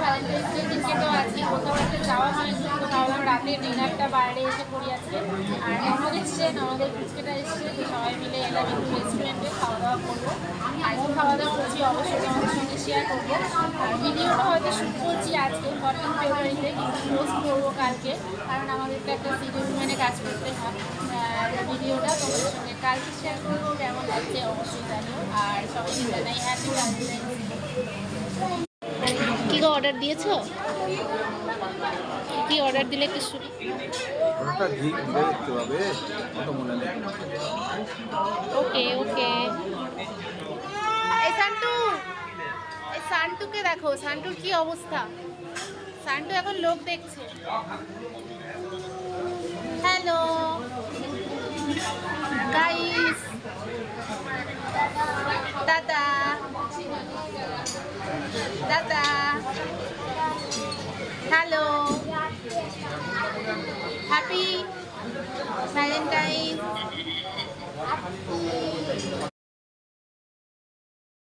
Valentine's day দিনকে তো আজকে কোথাও একটা যাওয়া হয়নি, তো ভাবলাম রাতে ডিনারটা বাইরে এসে করি আজকে। আর ননদ এসছে, ননদের পুচকেটা এসছে, তো সবাই মিলে এলাম একটু রেস্টুরেন্টে খাওয়া দাওয়া করবো। আর কি খাওয়া দাওয়া করছি অবশ্যই তোমাদের সঙ্গে শেয়ার করবো। আর ভিডিওটা হয়তো শুট করছি আজকে 14 ফেব্রুয়ারিতে, কিন্তু পোস্ট করবো কালকে, কারণ আমাদেরকে একটা শিডিউল মেনে কাজ করতে হয়। ভিডিওটা তোমাদের সঙ্গে কালকে শেয়ার করবো, কেমন লাগছে অবশ্যই জানিও। আর সবাইকে জানাই হ্যাপি ভ্যালেন্টাইন্স ডে। কি অর্ডার দিয়েছো? কি অর্ডার দিলে একটু শুনি। ওকে ওকে। এই সান্টু, এই সান্টুকে দেখো, সান্টুর কি অবস্থা। সান্টু এখন লোক দেখছে। হ্যালো গাইস, দাদা দাদা, হ্যালো, হ্যাপি ভ্যালেন্টাইন।